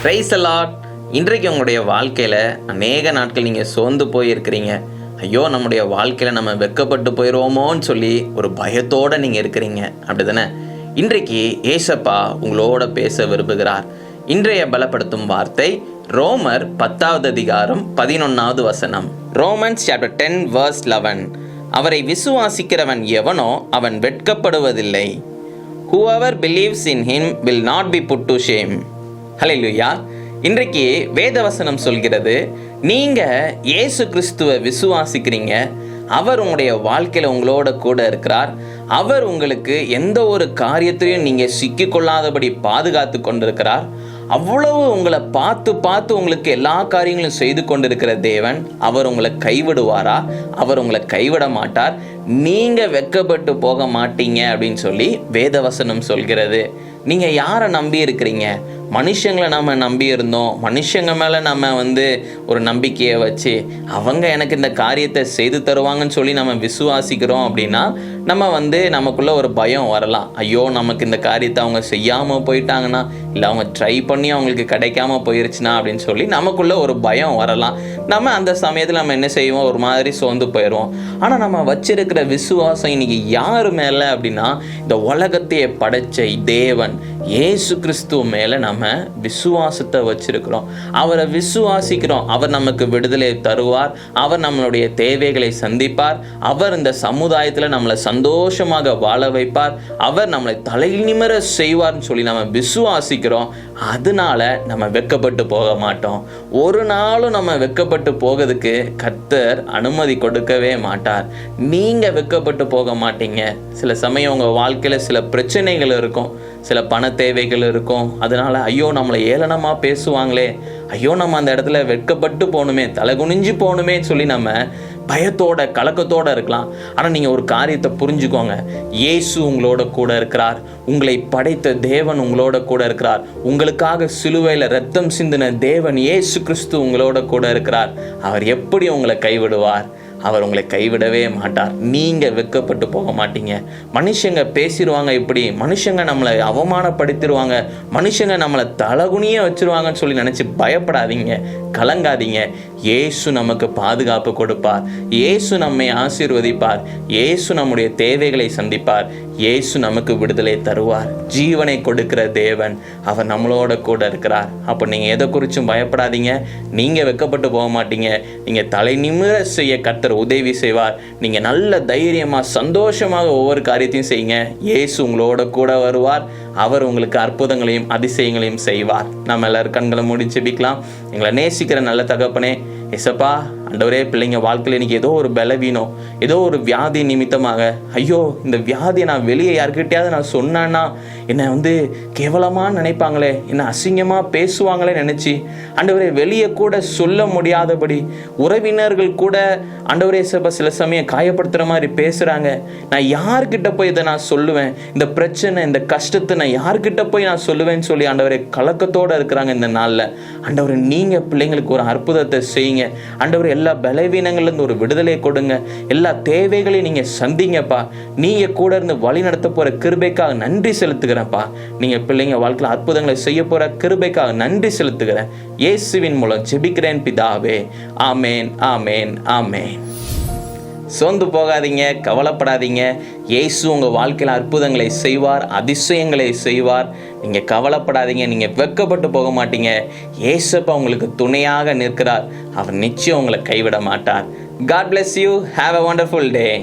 Price allot. இன்றைக்கு உங்களுடைய வாழ்க்கையில் அநேக நாட்கள் நீங்கள் சோர்ந்து போயிருக்கிறீங்க. ஐயோ, நம்முடைய வாழ்க்கையில் நம்ம வெட்கப்பட்டு போயிடுவோமோன்னு சொல்லி ஒரு பயத்தோடு நீங்கள் இருக்கிறீங்க, அப்படி தானே? இன்றைக்கு ஏசப்பா உங்களோட பேச விரும்புகிறார். இன்றைய பலப்படுத்தும் வார்த்தை ரோமர் 10வது அதிகாரம் 11வது வசனம். Romans chapter 10 verse 11. அவரை விசுவாசிக்கிறவன் எவனோ அவன் வெட்கப்படுவதில்லை. Whoever believes in him will not be put to shame. ஹல்லேலூயா. இன்றைக்கு வேதவசனம் சொல்கிறது, நீங்கள் இயேசு கிறிஸ்துவை விசுவாசிக்கிறீங்க, அவர் உங்களுடைய வாழ்க்கையில் உங்களோட கூட இருக்கிறார். அவர் உங்களுக்கு எந்த ஒரு காரியத்திலையும் நீங்கள் சிக்கிக்கொள்ளாதபடி பாதுகாத்து கொண்டிருக்கிறார். அவ்வளவு உங்களை பார்த்து உங்களுக்கு எல்லா காரியங்களும் செய்து கொண்டிருக்கிற தேவன், அவர் உங்களை கைவிடுவாரா? அவர் உங்களை கைவிட மாட்டார். நீங்கள் வெட்கப்பட்டு போக மாட்டீங்க அப்படின்னு சொல்லி வேதவசனம் சொல்கிறது. நீங்கள் யாரை நம்பி இருக்கிறீங்க? மனுஷங்களை நம்ம நம்பி இருந்தோம். மனுஷங்க மேலே நம்ம ஒரு நம்பிக்கையை வச்சு அவங்க எனக்கு இந்த காரியத்தை செய்து தருவாங்கன்னு சொல்லி நம்ம விசுவாசிக்கிறோம் அப்படின்னா நம்ம நமக்குள்ள ஒரு பயம் வரலாம். ஐயோ, நமக்கு இந்த காரியத்தை அவங்க செய்யாமல் போயிட்டாங்கன்னா, இல்லை அவங்க ட்ரை பண்ணி அவங்களுக்கு கிடைக்காம போயிருச்சுன்னா அப்படின்னு சொல்லி நமக்குள்ள ஒரு பயம் வரலாம். நம்ம அந்த சமயத்தில் நம்ம என்ன செய்வோம்? ஒரு மாதிரி சோர்ந்து போயிடுவோம். ஆனால் நம்ம வச்சிருக்கிற விசுவாசம் இன்னைக்கு யார் மேலே அப்படின்னா, இந்த உலகத்தையே படைச்ச தேவன் இயேசு கிறிஸ்துவ மேலே நம்ம விசுவாசத்தை வச்சிருக்கிறோம். அவரை விசுவாசிக்கிறோம். அவர் நமக்கு விடுதலை தருவார். அவர் நம்மளுடைய தேவைகளை சந்திப்பார். அவர் இந்த சமுதாயத்தில் நம்மளை சந்தோஷமாக வாழ வைப்பார். அவர் நம்மளை தலை நிமிர செய்வார்னு சொல்லி நம்ம விசுவாசிக்கிறோம். அதனால நம்ம வெட்கப்பட்டு போக மாட்டோம். ஒரு நாளும் நம்ம வெட்கப்பட்டு போகிறதுக்கு கர்த்தர் அனுமதி கொடுக்கவே மாட்டார். நீங்கள் வெட்கப்பட்டு போக மாட்டீங்க. சில சமயம் உங்கள் வாழ்க்கையில் சில பிரச்சனைகள் இருக்கும், சில பண தேவைகள் இருக்கும். அதனால ஐயோ, நம்மளை ஏளனமாக பேசுவாங்களே, ஐயோ நம்ம அந்த இடத்துல வெட்கப்பட்டு போகணுமே, தலை குனிஞ்சு போகணுமே சொல்லி நம்ம பயத்தோட கலக்கத்தோடு இருக்கலாம். ஆனால் நீங்கள் ஒரு காரியத்தை புரிஞ்சுக்கோங்க, இயேசு உங்களோட கூட இருக்கிறார். உங்களை படைத்த தேவன் உங்களோட கூட இருக்கிறார். உங்களுக்காக சிலுவையில் ரத்தம் சிந்தின தேவன் இயேசு கிறிஸ்து உங்களோட கூட இருக்கிறார். அவர் எப்படி உங்களை கைவிடுவார்? அவர் உங்களை கைவிடவே மாட்டார். நீங்கள் வெட்கப்பட்டு போக மாட்டீங்க. மனுஷங்க பேசிடுவாங்க, இப்படி மனுஷங்க நம்மளை அவமானப்படுத்திடுவாங்க, மனுஷங்க நம்மளை தலகுனியே வச்சிருவாங்கன்னு சொல்லி நினச்சி பயப்படாதீங்க, கலங்காதீங்க. இயேசு நமக்கு பாதுகாப்பு கொடுப்பார். இயேசு நம்மை ஆசீர்வதிப்பார். இயேசு நம்முடைய தேவைகளை சந்திப்பார். இயேசு நமக்கு விடுதலை தருவார். ஜீவனை கொடுக்கிற தேவன் அவர் நம்மளோட கூட இருக்கிறார். அப்போ நீங்கள் எதை குறிச்சும் பயப்படாதீங்க. நீங்கள் வெட்கப்பட்டு போக மாட்டீங்க. நீங்கள் தலை நிமிர செய்ய கர்த்தர் உதவி செய்வார். நீங்கள் நல்ல தைரியமாக சந்தோஷமாக ஒவ்வொரு காரியத்தையும் செய்யுங்க. இயேசு உங்களோட கூட வருவார். அவர் உங்களுக்கு அற்புதங்களையும் அதிசயங்களையும் செய்வார். நம்ம எல்லாரும் கண்களை மூடி ஜெபிக்கலாம். எங்களை நேசிக்கிற நல்ல தகப்பனே, ஏசப்பா, ஆண்டவரே, பிள்ளைங்க வாழ்க்கையில் இன்றைக்கி ஏதோ ஒரு பலவீனம், ஏதோ ஒரு வியாதி நிமித்தமாக, ஐயோ இந்த வியாதியை நான் வெளியே யார்கிட்டையாவது நான் சொன்னேன்னா என்னை கேவலமாக நினைப்பாங்களே, என்னை அசிங்கமாக பேசுவாங்களே நினச்சி ஆண்டவரே வெளியே கூட சொல்ல முடியாதபடி உறவினர்கள் கூட ஆண்டவரே ஏசப்பா சில சமயம் காயப்படுத்துகிற மாதிரி பேசுகிறாங்க. நான் யார்கிட்ட போய் இதை நான் சொல்லுவேன்? இந்த பிரச்சனை, இந்த கஷ்டத்தை நான் யார்கிட்ட போய் நான் சொல்லுவேன்னு சொல்லி ஆண்டவரே கலக்கத்தோடு இருக்கிறாங்க இந்த நாளில். ஆண்டவரே, நீங்கள் பிள்ளைங்களுக்கு ஒரு அற்புதத்தை செய்யுங்க. ஆண்டவரே, எல்லா பலவீனங்கள்லேருந்து ஒரு விடுதலை கொடுங்க. எல்லா தேவைகளையும் நீங்கள் சந்திங்கப்பா. நீங்கள் கூட இருந்து வழி நடத்த போகிற கிருபைக்காக நன்றி செலுத்துகிறேன்ப்பா. நீங்கள் பிள்ளைங்க வாழ்க்கையில் அற்புதங்களை செய்ய போகிற கிருபைக்காக நன்றி செலுத்துகிறேன். இயேசுவின் மூலம் ஜெபிக்கிறேன் பிதாவே. ஆமேன், ஆமேன், ஆமேன். சோர்ந்து போகாதீங்க, கவலைப்படாதீங்க. இயேசு உங்கள் வாழ்க்கையில் அற்புதங்களை செய்வார், அதிசயங்களை செய்வார். நீங்கள் கவலைப்படாதீங்க. நீங்கள் வெட்கப்பட்டு போக மாட்டீங்க. இயேசப்பா உங்களுக்கு துணையாக நிற்கிறார். அவர் நிச்சயம் உங்களை கைவிட மாட்டார். God bless you. Have a wonderful day.